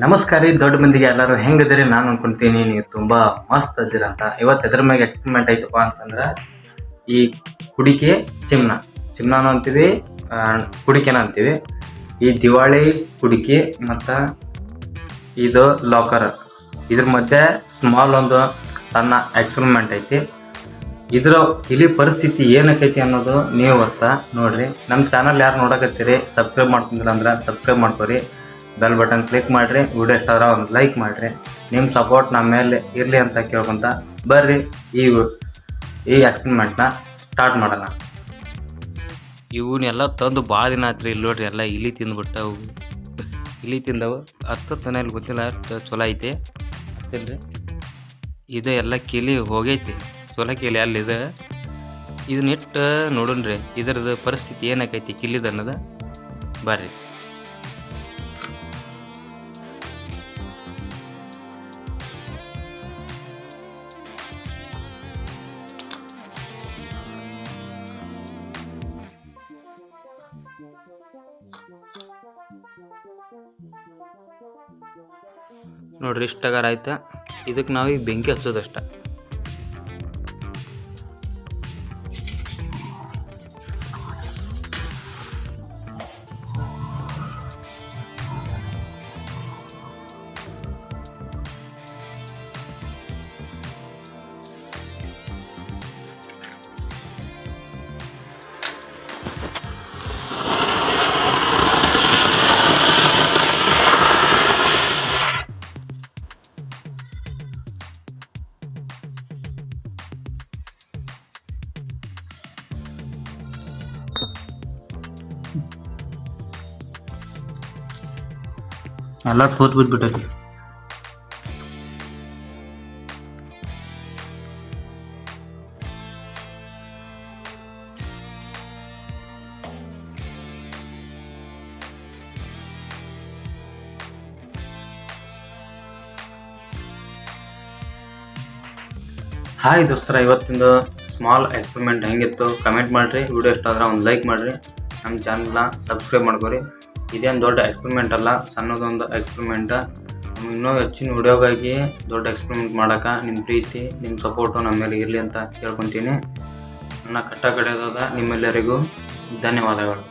ನಮಸ್ಕಾರ ರೀ ದೊಡ್ಡ ಮಂದಿಗೆ ಎಲ್ಲರೂ ಹೆಂಗದಿರಿ ನಾನು ಅನ್ಕೊಂತೀನಿ ನೀವು ತುಂಬಾ ಮಸ್ತ್ ಅದಿರ ಅಂತ. ಇವತ್ತು ಎದ್ರ ಮ್ಯಾಗ ಎಕ್ಸ್ಪೆರಿಮೆಂಟ್ ಐತಪ್ಪ ಅಂತಂದ್ರೆ ಈ ಕುಡಿಕೆ ಚಿಮ್ನಾನು ಅಂತೀವಿ, ಕುಡಿಕೆನ ಅಂತೀವಿ. ಈ ದಿವಾಳಿ ಕುಡಿಕೆ ಮತ್ತು ಇದು ಲಾಕರ್, ಇದ್ರ ಮಧ್ಯೆ ಸ್ಮಾಲ್ ಒಂದು ಸಣ್ಣ ಎಕ್ಸ್ಪೆರಿಮೆಂಟ್ ಐತಿ. ಇದ್ರ ಇಲ್ಲಿ ಪರಿಸ್ಥಿತಿ ಏನಕ್ಕೈತಿ ಅನ್ನೋದು ನೀವು ಹೊತ್ತ ನೋಡ್ರಿ. ನಮ್ಮ ಚಾನಲ್ ಯಾರು ನೋಡಕತ್ತೀರಿ ಸಬ್ಸ್ಕ್ರೈಬ್ ಮಾಡ್ಕೊಂಡಿಲ್ಲ ಅಂದ್ರೆ ಸಬ್ಸ್ಕ್ರೈಬ್ ಮಾಡ್ಕೊರಿ, ಬೆಲ್ ಬಟನ್ ಕ್ಲಿಕ್ ಮಾಡಿರಿ, ವಿಡಿಯೋ ಇಷ್ಟ ಆದ್ರೆ ಒಂದು ಲೈಕ್ ಮಾಡಿರಿ. ನಿಮ್ಮ ಸಪೋರ್ಟ್ ನಮ್ಮ ಮೇಲೆ ಇರಲಿ ಅಂತ ಕೇಳ್ಕೊಂತ ಬರ್ರಿ ಈ ಎಕ್ಸ್ಪೆರಿಮೆಂಟ್ನ ಸ್ಟಾರ್ಟ್ ಮಾಡೋಣ. ಇವನ್ನೆಲ್ಲ ತಂದು ಭಾಳ ದಿನ ಆತ್ರಿ. ಇಲ್ಲಿ ನೋಡ್ರಿ ಎಲ್ಲ ಇಲಿ ತಿಂದ್ಬಿಟ್ಟವು. ಇಲಿ ತಿಂದವು 10 ತನಲ್ಲಿ ಗೊತ್ತಿಲ್ಲ, ಅಷ್ಟು ಚಲೋ ಐತಿ ತಿನ್ರಿ. ಇದು ಎಲ್ಲ ಕೀಲಿ ಹೋಗೈತಿ, ಚಲೋ ಕೀಲಿ ಅಲ್ಲಿದೆ. ಇದನ್ನಿಟ್ಟು ನೋಡೋಣ್ರಿ ಇದ್ರದ್ದು ಪರಿಸ್ಥಿತಿ ಏನಾಕೈತಿ ಕಿಲ್ಲಿದ ಅನ್ನೋದು. ಬರ್ರಿ ನೋಡ್ರಿ, ಇಷ್ಟಾಗಾರ ಆಯ್ತಾ. ಇದಕ್ಕೆ ನಾವೀಗ ಬೆಂಕಿ ಹಚ್ಚೋದಷ್ಟ. ಎಲ್ಲ ಸೋತ್ ಬಿಟ್ಬಿಟ್ಟೈತಿ. ಹಾಯ್ ದೋಸ್ತರ, ಇವತ್ತಿಂದು ಸ್ಮಾಲ್ ಎಕ್ಸ್ಪೆರಿಮೆಂಟ್ ಹೆಂಗಿತ್ತು ಕಮೆಂಟ್ ಮಾಡಿರಿ. ವಿಡಿಯೋ ಇಷ್ಟ ಆದ್ರೆ ಒಂದು ಲೈಕ್ ಮಾಡಿರಿ, ನಮ್ಮ ಚಾನಲ್ನ ಸಬ್ಸ್ಕ್ರೈಬ್ ಮಾಡ್ಕೊರಿ. ಇದೇನು ದೊಡ್ಡ ಎಕ್ಸ್ಪೆರಿಮೆಂಟ್ ಅಲ್ಲ, ಸಣ್ಣದೊಂದು ಎಕ್ಸ್ಪೆರಿಮೆಂಟ. ಇನ್ನೂ ಹೆಚ್ಚಿನ ವಿಡಿಯೋಗಾಗಿ ದೊಡ್ಡ ಎಕ್ಸ್ಪೆರಿಮೆಂಟ್ ಮಾಡೋಕೆ ನಿಮ್ಮ ಪ್ರೀತಿ ನಿಮ್ಮ ಸಪೋರ್ಟು ನಮ್ಮ ಮೇಲೆ ಇರಲಿ ಅಂತ ಕೇಳ್ಕೊತೀನಿ. ನನ್ನ ಕಟ್ಟ ಕಡೆಯಾದ ನಿಮ್ಮೆಲ್ಲರಿಗೂ ಧನ್ಯವಾದಗಳು.